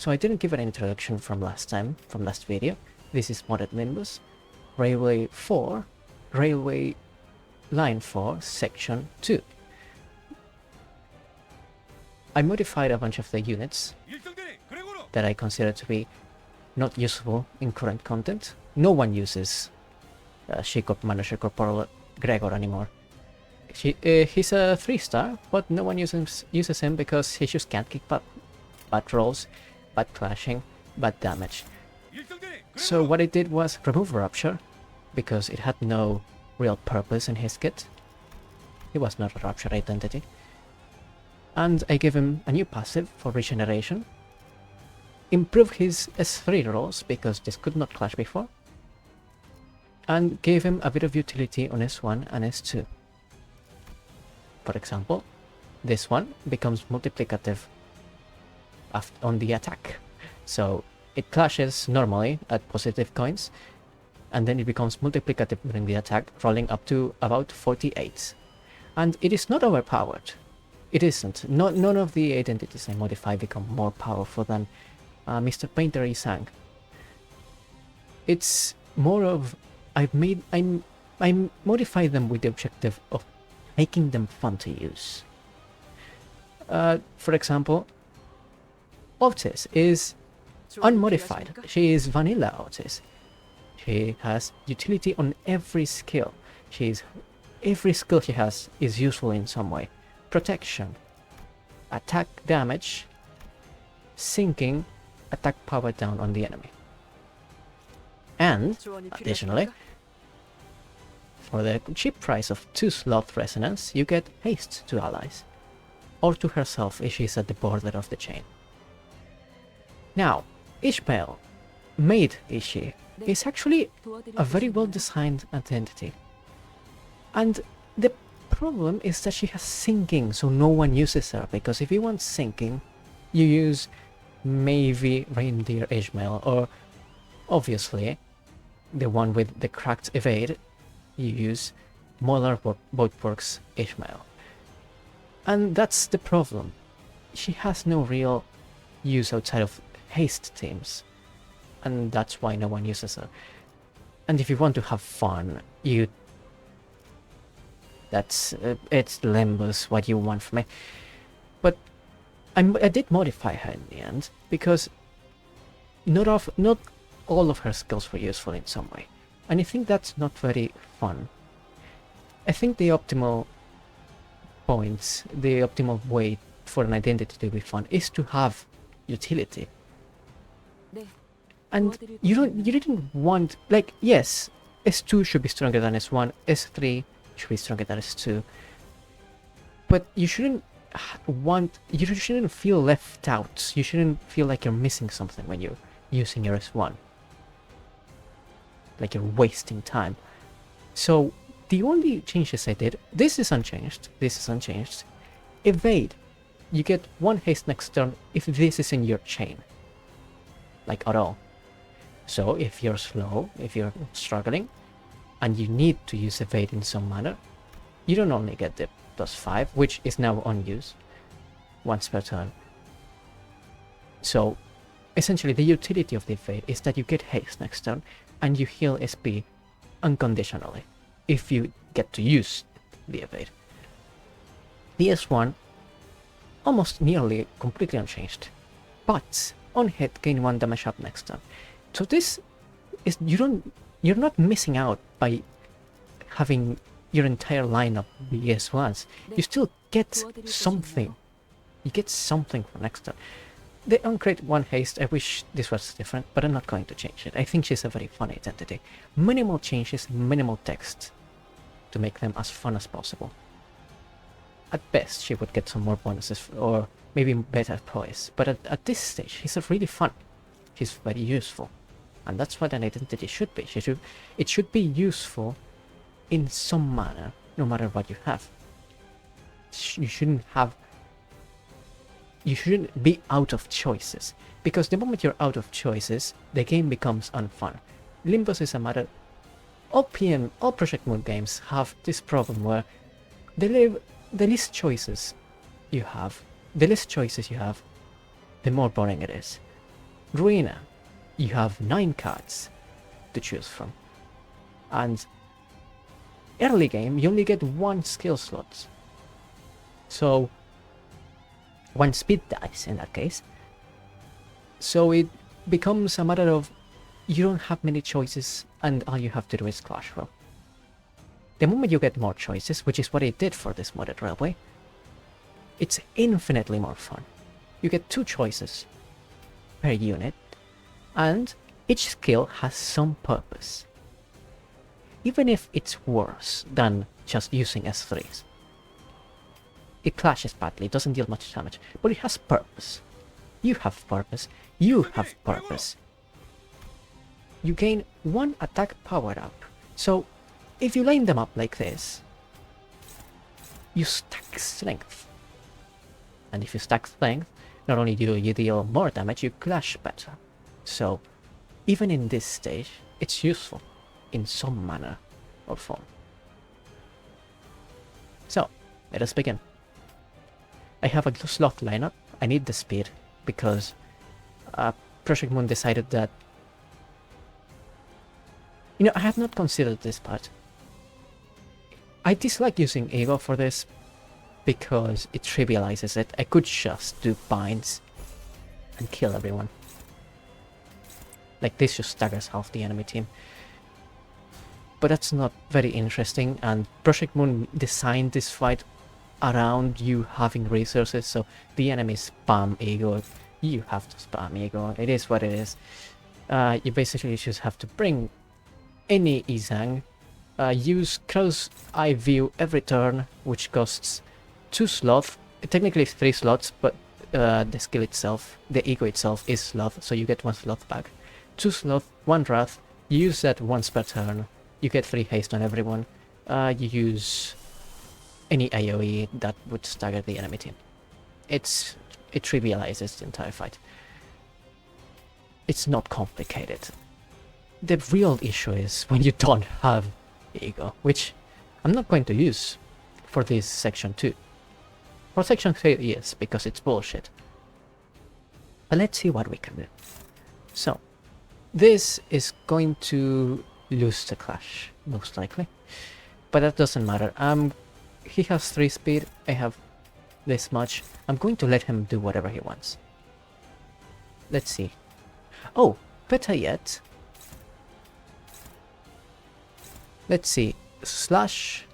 So I didn't give an introduction from last video. This is modded Limbus, Railway 4, Railway Line 4, Section 2. I modified a bunch of the units that I consider to be not useful in current content. No one uses She-Corp Manager Corporal Gregor anymore. He's a 3-star, but no one uses him because he just can't kick butt. Bad rolls, bad clashing, bad damage. So what I did was remove Rupture, because it had no real purpose in his kit. He was not a Rupture identity. And I gave him a new passive for regeneration. Improved his S3 rolls, because this could not clash before. And gave him a bit of utility on S1 and S2. For example, this one becomes multiplicative on the attack. So it clashes normally at positive coins, and then it becomes multiplicative during the attack, rolling up to about 48. And it is not overpowered. It isn't. None of the identities I modify become more powerful than Mr. Painter Isang. It's more of I modify them with the objective of making them fun to use. For example, Otis is unmodified. She is vanilla Otis. She has utility on every skill. Every skill she has is useful in some way. Protection, attack damage, sinking, attack power down on the enemy. And, additionally, for the cheap price of 2 Sloth Resonance, you get haste to allies. Or to herself if she's at the border of the chain. Now, Ishmael, Maid Ishi, is actually a very well designed identity. And the problem is that she has sinking, so no one uses her, because if you want sinking, you use maybe Reindeer Ishmael, or obviously the one with the cracked evade, you use Molar Boatworks Ishmael. And that's the problem. She has no real use outside of haste teams, and that's why no one uses her. And if you want to have fun, it's Limbus, what you want from me. But I did modify her in the end, because not all of her skills were useful in some way, and I think that's not very fun. I think the optimal points, the optimal way for an identity to be fun is to have utility. And you didn't want, like, yes, S2 should be stronger than S1, S3 should be stronger than S2, but you shouldn't feel left out. You shouldn't feel like you're missing something when you're using your S1, like you're wasting time. So the only changes I did, this is unchanged, evade, you get 1 haste next turn if this is in your chain, like at all. So if you're slow, if you're struggling, and you need to use evade in some manner, you don't only get the +5, which is now on use, once per turn. So essentially the utility of the evade is that you get haste next turn, and you heal SP unconditionally, if you get to use the evade. The S1, almost nearly completely unchanged, but on hit gain 1 damage up next turn. So this is, you're not missing out by having your entire lineup be S1s. You still get something. You get something for next turn. They uncreate 1 haste. I wish this was different, but I'm not going to change it. I think she's a very fun identity. Minimal changes, minimal text to make them as fun as possible. At best, she would get some more bonuses, or maybe better poise, but at this stage, she's really fun. She's very useful, and that's what an identity should be. It should be useful in some manner, no matter what you have. You shouldn't be out of choices, because the moment you're out of choices, the game becomes unfun. Limbus is a matter. All Project Moon games have this problem where the less choices you have, the more boring it is. Ruina, you have 9 cards to choose from. And early game, you only get 1 skill slot. So, 1 speed dice in that case. So it becomes a matter of you don't have many choices and all you have to do is clash well. The moment you get more choices, which is what it did for this modded railway, it's infinitely more fun. You get 2 choices per unit, and each skill has some purpose. Even if it's worse than just using S3s. It clashes badly, it doesn't deal much damage, but it has purpose. You have purpose, you have purpose. You gain 1 attack power up, so if you line them up like this, you stack strength. And if you stack strength, not only do you deal more damage, you clash better. So, even in this stage, it's useful in some manner or form. So, let us begin. I have a slot lineup. I need the speed because Project Moon decided that... You know, I have not considered this part. I dislike using Ego for this because it trivializes it. I could just do binds and kill everyone. Like this just staggers half the enemy team. But that's not very interesting, and Project Moon designed this fight around you having resources, so the enemy spam Ego. You have to spam Ego. It is what it is. You basically just have to bring any Izang, use Crow's Eye View every turn, which costs 2 sloth, technically 3 slots, but the skill itself, the Ego itself is sloth, so you get 1 sloth back. 2 sloth, 1 wrath, you use that once per turn, you get 3 haste on everyone, you use any AoE that would stagger the enemy team. It trivializes the entire fight. It's not complicated. The real issue is when you don't have Ego, which I'm not going to use for this section 2. For section 3, yes, because it's bullshit. But let's see what we can do. So, this is going to lose the clash, most likely. But that doesn't matter. He has 3 speed, I have this much. I'm going to let him do whatever he wants. Let's see. Oh, better yet. Let's see. Slash.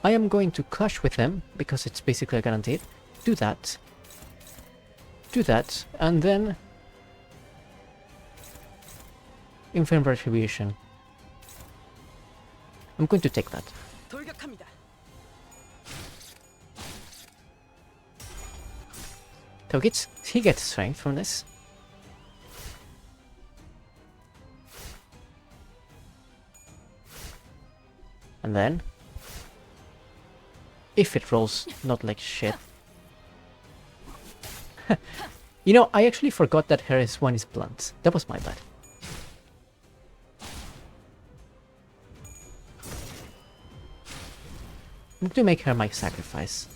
I am going to clash with him, because it's basically a guaranteed. Do that. Do that, and then... Infernal Retribution. I'm going to take that. So he gets strength from this. And then, if it rolls not like shit. You know, I actually forgot that Harris one is blunt. That was my bad. I'm going to make her my sacrifice.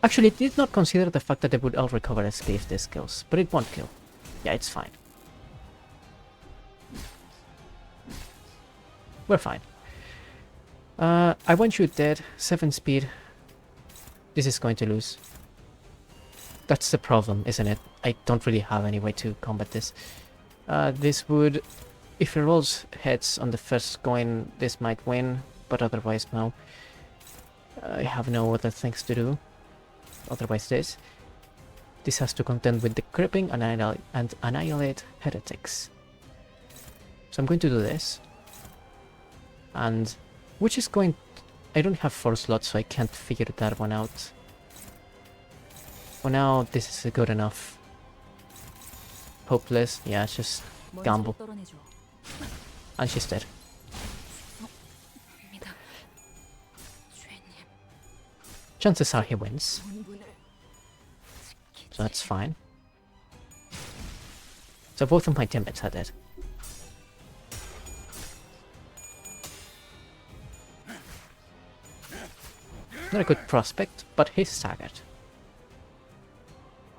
Actually, it did not consider the fact that they would all recover SP if this kills, but it won't kill. Yeah, it's fine. We're fine. I want you dead. 7 speed. This is going to lose. That's the problem, isn't it? I don't really have any way to combat this. This would... If it rolls heads on the first coin, this might win, but otherwise no. I have no other things to do. Otherwise this. This has to contend with the Cripping and Annihilate Heretics. So I'm going to do this. And... Which is going... I don't have 4 slots, so I can't figure that one out. For now, this is good enough. Hopeless. Yeah, it's just gamble. And she's dead. Chances are he wins. So that's fine. So both of my teammates are dead. Not a good prospect, but he's staggered.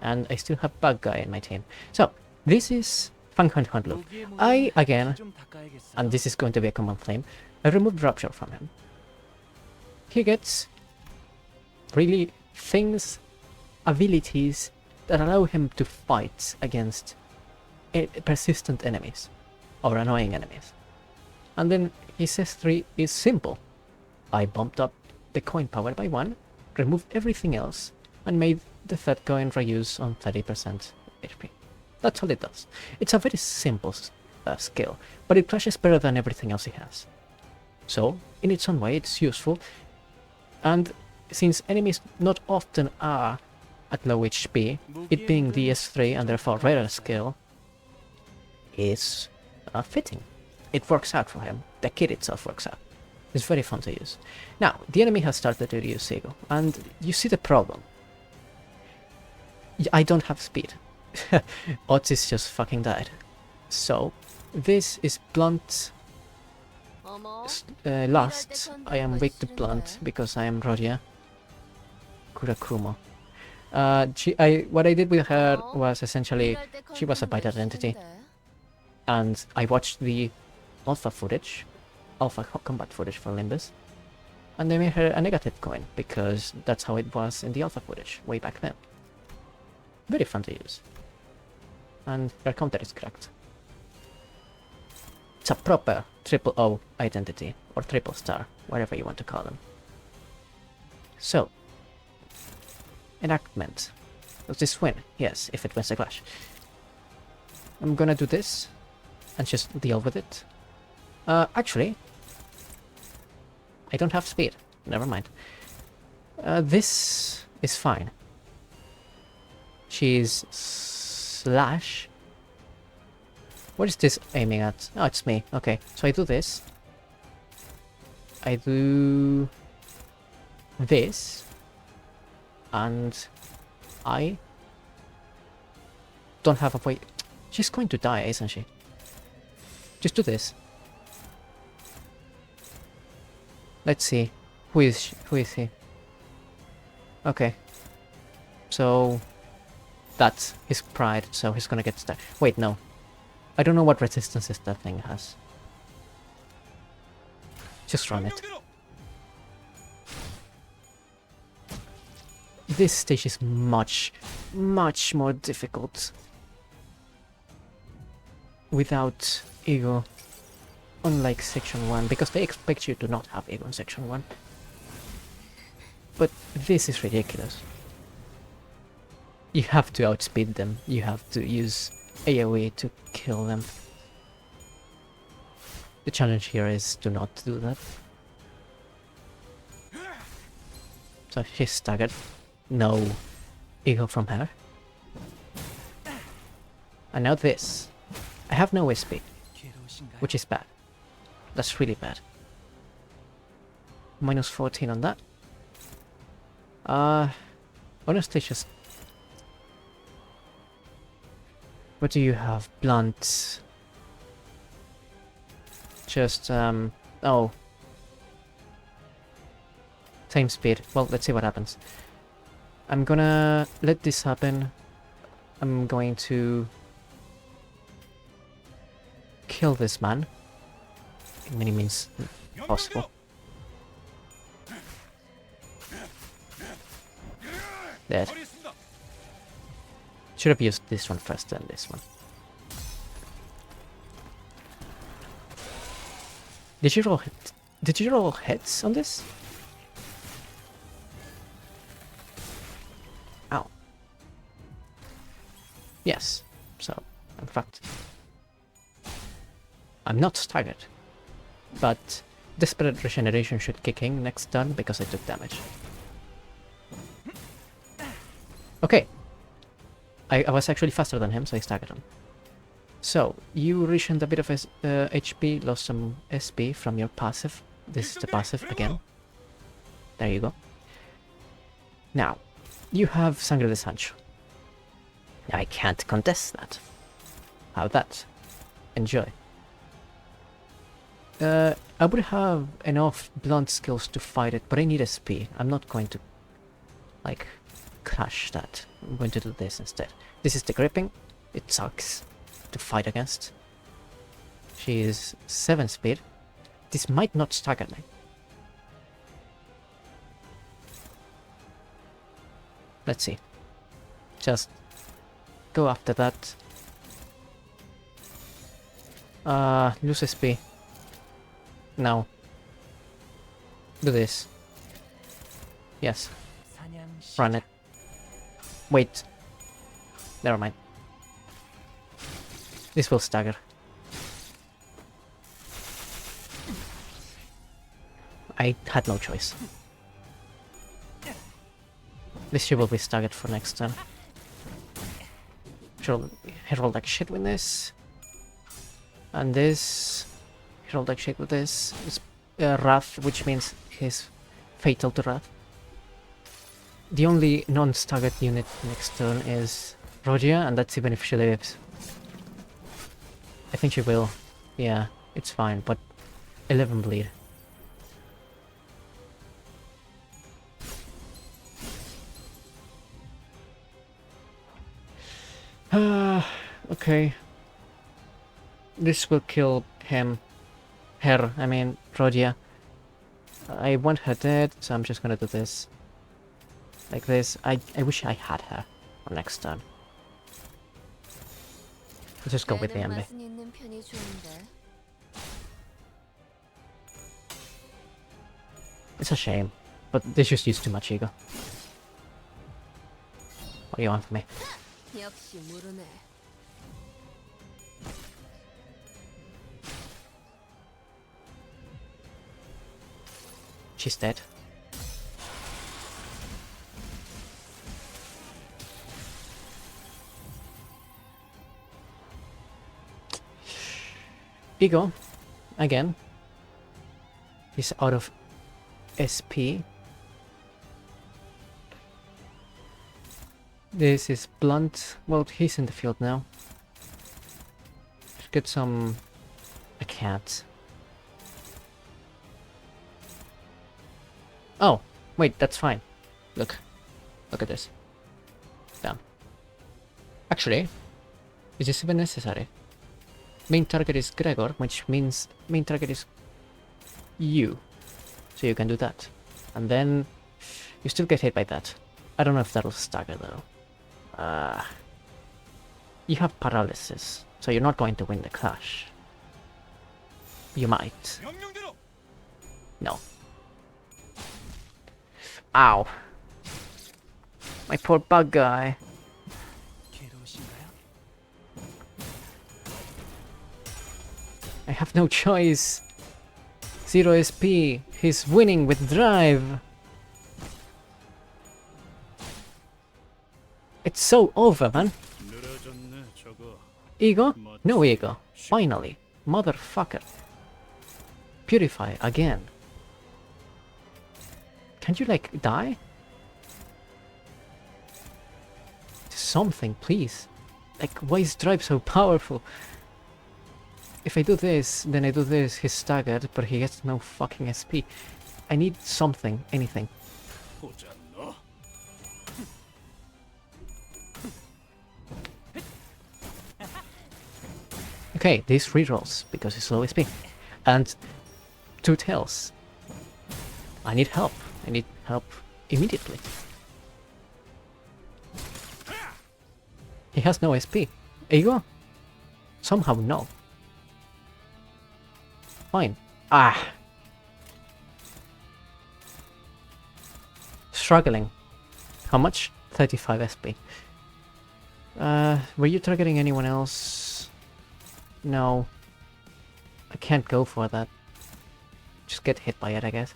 And I still have Bug Guy in my team. So, this is Fang Hunt Hunt Loop. I, again, and this is going to be a common theme, I removed Rupture from him. He gets really things, abilities that allow him to fight against persistent enemies or annoying enemies. And then his S3 is simple. I bumped up the coin power by 1, removed everything else, and made the third coin reuse on 30% HP. That's all it does. It's a very simple skill, but it clashes better than everything else he has. So, in its own way, it's useful, and since enemies not often are at low HP, it being the S3 and therefore rarer skill is fitting. It works out for him. The kit itself works out. It's very fun to use. Now, the enemy has started to use Eagle, and you see the problem. I don't have speed. Otis just fucking died. So, this is blunt. Last, I am weak to blunt because I am Rodia Kurakumo. What I did with her was essentially, she was a bite identity, and I watched the alpha combat footage for Limbus, and they made her a negative coin because that's how it was in the alpha footage way back then. Very fun to use, and her counter is correct. It's a proper triple O identity, or triple star, whatever you want to call them. So, enactment. Does this win? Yes, if it wins the clash. I'm gonna do this, and just deal with it. Actually, I don't have speed. Never mind. This is fine. She's slash. What is this aiming at? Oh, it's me. Okay, so I do this. I do this. And I don't have a way. She's going to die, isn't she? Just do this. Let's see. Who is she? Who is he? Okay. So that's his pride, so he's gonna get stuck. Wait, no. I don't know what resistances that thing has. Just run it. This stage is much, much more difficult without Ego, unlike Section 1, because they expect you to not have Ego in Section 1. But this is ridiculous. You have to outspeed them, you have to use AoE to kill them. The challenge here is to not do that. So she's staggered. No Ego from her. And now this. I have no SP, which is bad. That's really bad. Minus 14 on that. Honestly, just... What do you have? Blunt. Just, oh. Same speed. Well, let's see what happens. I'm gonna let this happen. I'm going to kill this man in many means possible. Dead. Should have used this one first, then this one. Did you roll hits on this? Ow. Yes, so I'm fucked. I'm not staggered, but Desperate Regeneration should kick in next turn because I took damage. Okay. I was actually faster than him, so I staggered him. So, you regened a bit of HP, lost some SP from your passive. This is the passive again. There you go. Now, you have Sangre de Sancho. I can't contest that. How that? Enjoy. I would have enough blunt skills to fight it, but I need SP. I'm not going to, like, crash that. I'm going to do this instead. This is the gripping. It sucks to fight against. She is 7 speed. This might not stagger me. Let's see. Just go after that. Lose SP. Now. Do this. Yes. Run it. Wait. Never mind. This will stagger. I had no choice. This shit will be staggered for next turn. He rolled like shit with this. And this... He rolled like shit with this. It's Wrath, which means he's fatal to Wrath. The only non-staggered unit next turn is Rogia, and that's even if she lives. I think she will. Yeah, it's fine, but 11 bleed. Okay. This will kill him. Her, I mean, Rodia. I want her dead, so I'm just gonna do this. Like this. I wish I had her for next turn. Let's just go with the MB. It's a shame, but they just use too much ego. What do you want from me? She's dead. Ego, again. He's out of SP. This is blunt. Well, he's in the field now. Let's get some... I can't. Oh, wait, that's fine. Look. Look at this. Damn. Actually, is this even necessary? Main target is Gregor, which means main target is you. So you can do that. And then you still get hit by that. I don't know if that'll stagger though. You have paralysis, so you're not going to win the clash. You might. No. Ow. My poor bug guy. I have no choice. 0 SP. He's winning with drive. It's so over, man. Ego? No ego. Finally. Motherfucker. Purify again. Can't you, like, die? Something, please. Like, why is drive so powerful? If I do this, then I do this, he's staggered, but he gets no fucking SP. I need something, anything. Okay, this rerolls, because it's low SP. And 2 tails. I need help. I need help immediately. He has no SP. Ego? Somehow no. Fine. Ah! Struggling. How much? 35 SP. Were you targeting anyone else? No. I can't go for that. Just get hit by it, I guess.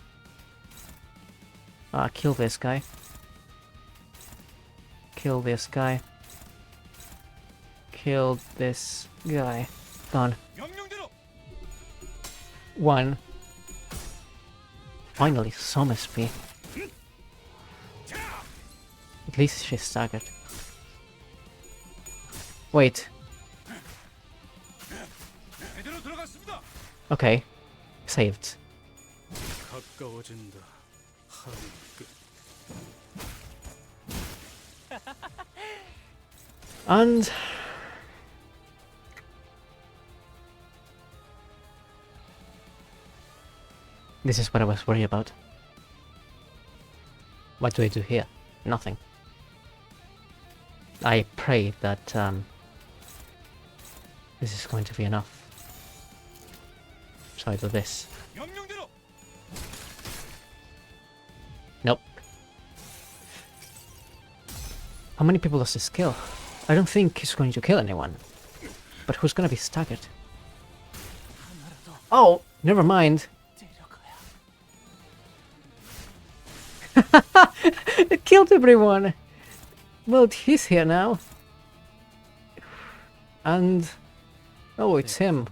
Kill this guy. Kill this guy. Kill this guy. Done. 1. Finally, some SP. At least she's staggered. Wait. Okay. saved. And this is what I was worried about. What do I do here? Nothing. I pray that this is going to be enough. So I do this. Nope. How many people does this kill? I don't think he's going to kill anyone. But who's gonna be staggered? Oh, never mind. It killed everyone! Well, he's here now. And... oh, it's him.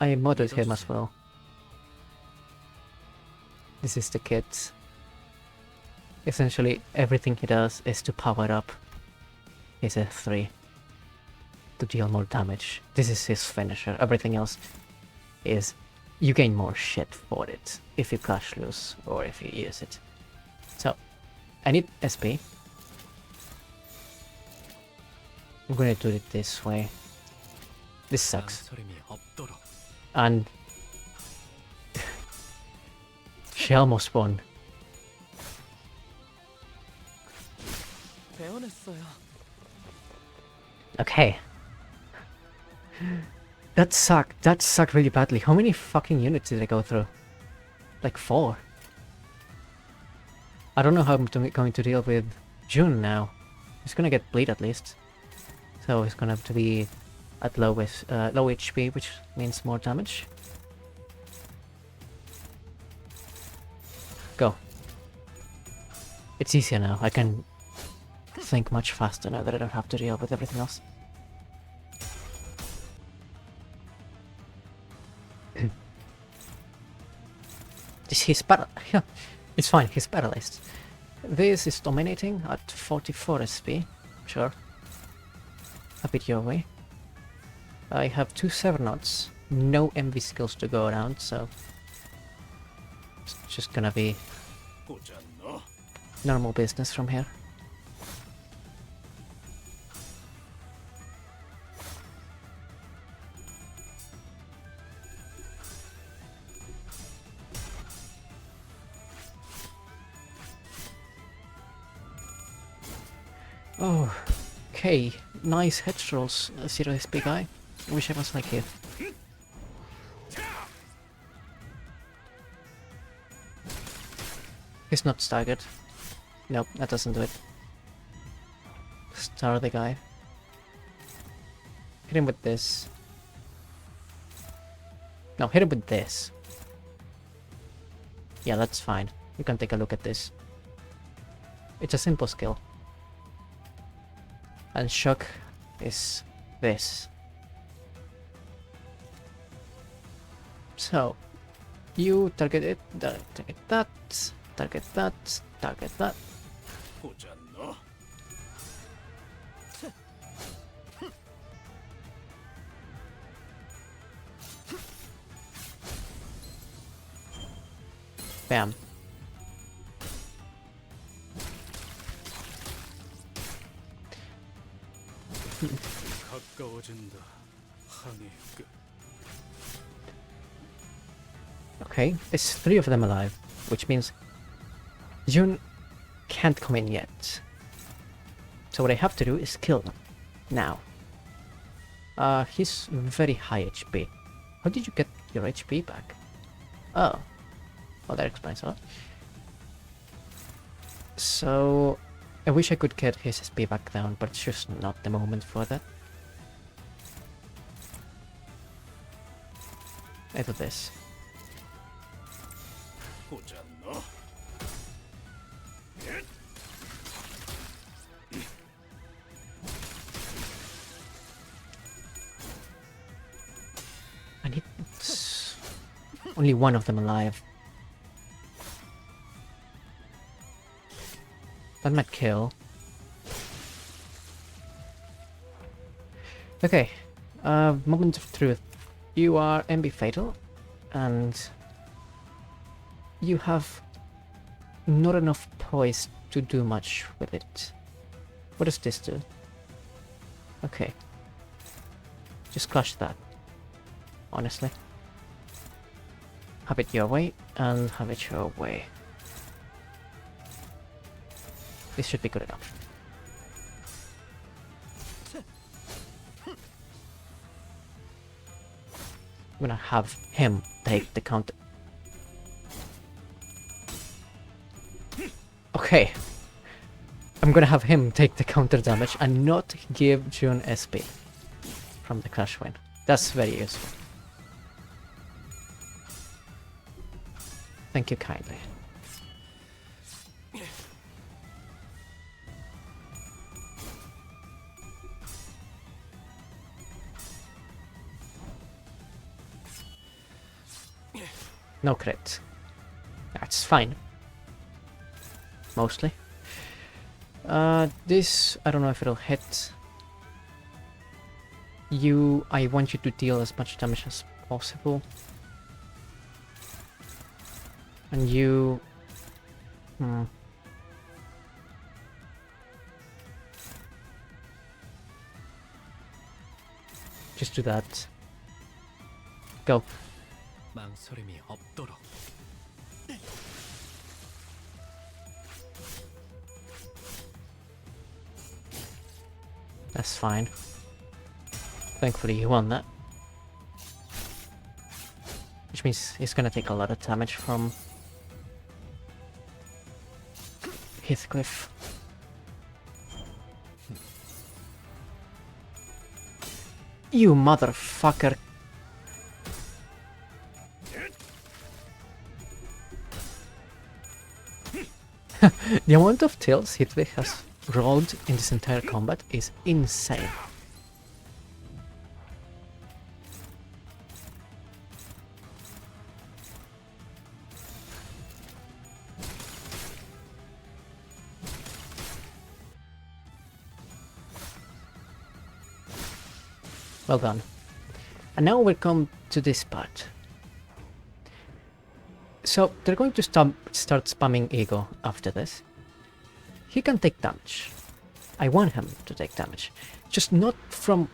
I modded him as well. This is the kid. Essentially, everything he does is to power up his F3 to deal more damage. This is his finisher. Everything else is you gain more shit for it if you cash loose or if you use it. So, I need SP. I'm gonna do it this way. This sucks. And she almost won. Okay. That sucked. That sucked really badly. How many fucking units did I go through? Like 4. I don't know how I'm going to deal with June now. He's gonna get bleed at least. So he's gonna have to be at low HP, which means more damage. Go. It's easier now. I can think much faster now that I don't have to deal with everything else. He's yeah, it's fine, he's paralyzed. This is dominating at 44 SP. Sure. A bit your way. I have 2 7-knots. No MV skills to go around, so it's just gonna be normal business from here. Oh, okay, nice head rolls, 0 SP guy. I wish I was like you. He's not staggered. Nope, that doesn't do it. Star the guy. Hit him with this. No, hit him with this. Yeah, that's fine. You can take a look at this. It's a simple skill. And shock is this. So, you target it, target that, target that, target that. Bam. Okay, there's 3 of them alive, which means Jun can't come in yet. So what I have to do is kill them. Now. He's very high HP. How did you get your HP back? Oh. Well, that explains a lot. So, I wish I could get his SP back down, but it's just not the moment for that. I do this. I need only one of them alive. That might kill. Okay, moment of truth. You are MB Fatal, and you have not enough poise to do much with it. What does this do? Okay. Just crush that. Honestly. Have it your way, and have it your way. This should be good enough. I'm gonna have him take the counter. Okay. I'm gonna have him take the counter damage and not give June SP from the Crash Win. That's very useful. Thank you kindly. No crit. That's fine. Mostly. This, I don't know if it'll hit. You, I want you to deal as much damage as possible. And you... Just do that. Go. That's fine. Thankfully you won that. Which means he's gonna take a lot of damage from Heathcliff. You motherfucker. The amount of tilts Heathcliff has rolled in this entire combat is insane. Well done. And now we'll come to this part. So they're going to start spamming Ego after this. He can take damage. I want him to take damage. Just not from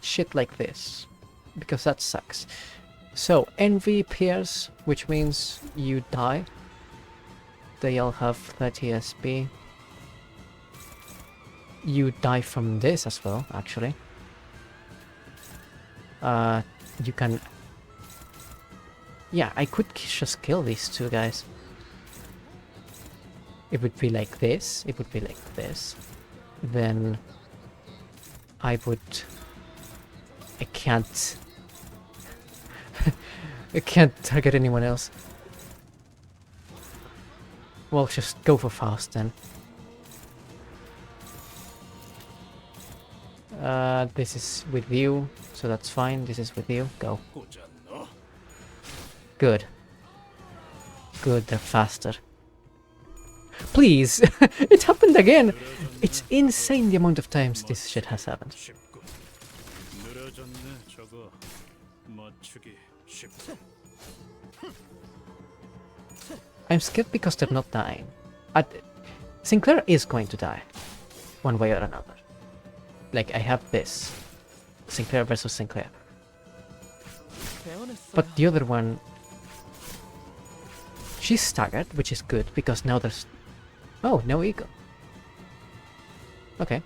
shit like this, because that sucks. So Envy Pierce, which means you die. They all have 30 SP. You die from this as well, actually. You can... Yeah, I could just kill these two guys. It would be like this, it would be like this. Then... I would... I can't... I can't target anyone else. Well, just go for fast then. This is with you, so that's fine. This is with you. Go. Good. Good, they're faster. Please! It happened again! It's insane the amount of times this shit has happened. I'm scared because they're not dying. Sinclair is going to die. One way or another. Like, I have this. Sinclair versus Sinclair. But the other one... She's staggered, which is good, because now there's... Oh, no ego. Okay.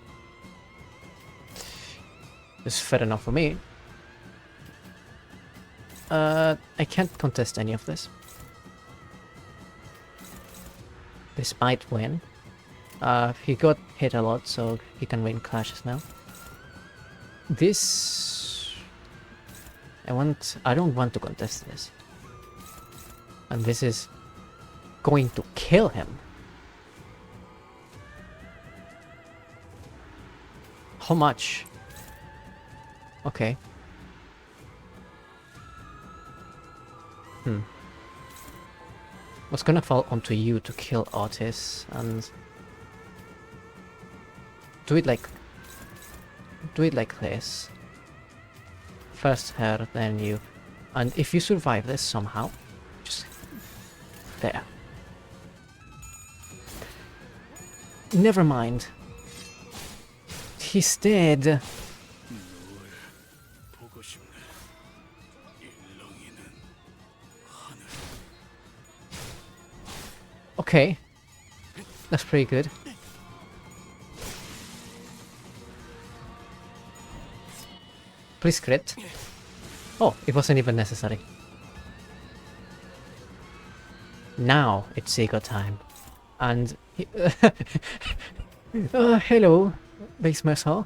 This is fair enough for me. I can't contest any of this. This might win. He got hit a lot, so he can win clashes now. This... I don't want to contest this. And this is going to kill him. How much? Okay. Was gonna fall onto you to kill Otis and do it like this. First her, then you. And if you survive this somehow, just There. Never mind. He's dead. Okay. That's pretty good. Please crit. Oh, it wasn't even necessary. Now it's ego time. And... hello, base Mercer.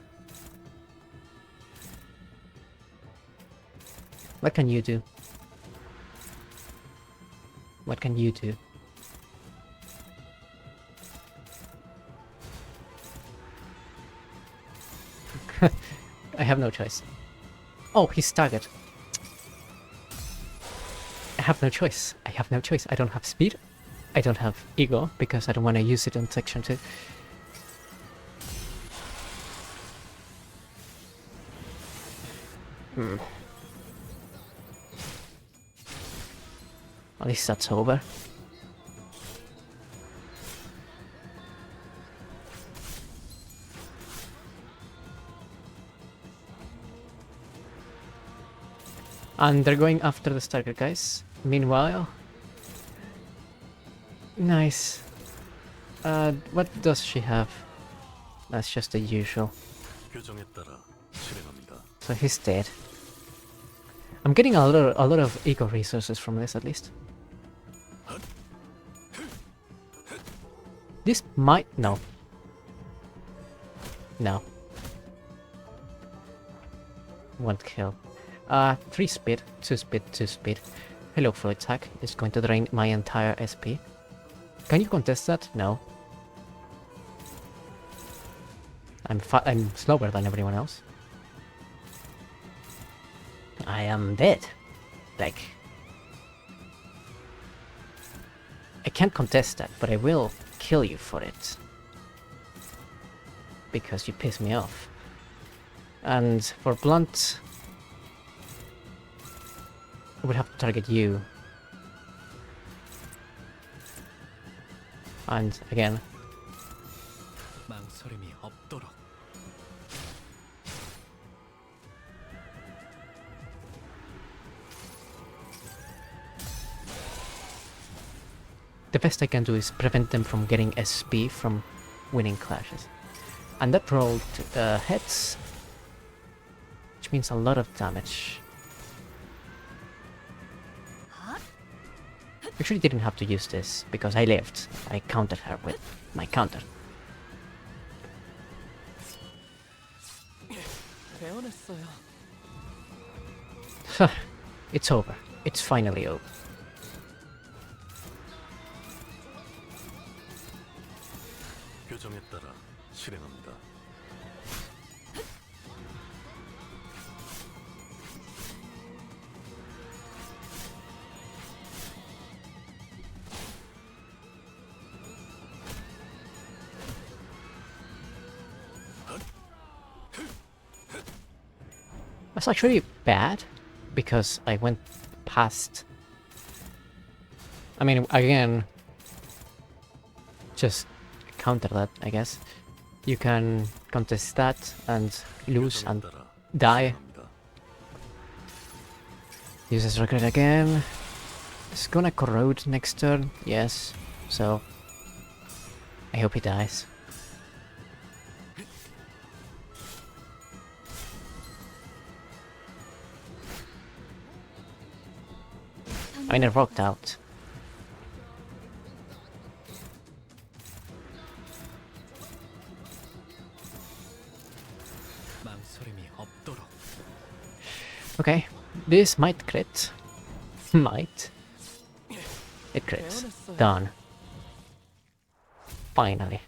What can you do? What can you do? I have no choice. Oh, he's staggered. I have no choice. I have no choice. I don't have speed. I don't have ego because I don't want to use it in section 2. At least that's over. And they're going after the Starker guys. Meanwhile... Nice. What does she have? That's just the usual. So he's dead. I'm getting a lot of eco resources from this at least. This might... no. No. Won't kill. 3 speed, 2 speed, 2 speed. Hello, full attack. It's going to drain my entire SP. Can you contest that? No. I'm slower than everyone else. I am dead. Like... I can't contest that, but I will kill you for it. Because you piss me off. And for blunt... I would have to target you. And again. The best I can do is prevent them from getting SP from winning clashes. And that rolled heads, which means a lot of damage. Actually didn't have to use this, because I lived. I countered her with my counter. It's over. It's finally over. That's actually bad, because I went past... I mean, again, just counter that, I guess. You can contest that and lose and die. Uses regret again. It's gonna corrode next turn, yes, so I hope he dies. I mean, it rocked out. Okay, this might crit. Might. It crits. Done. Finally.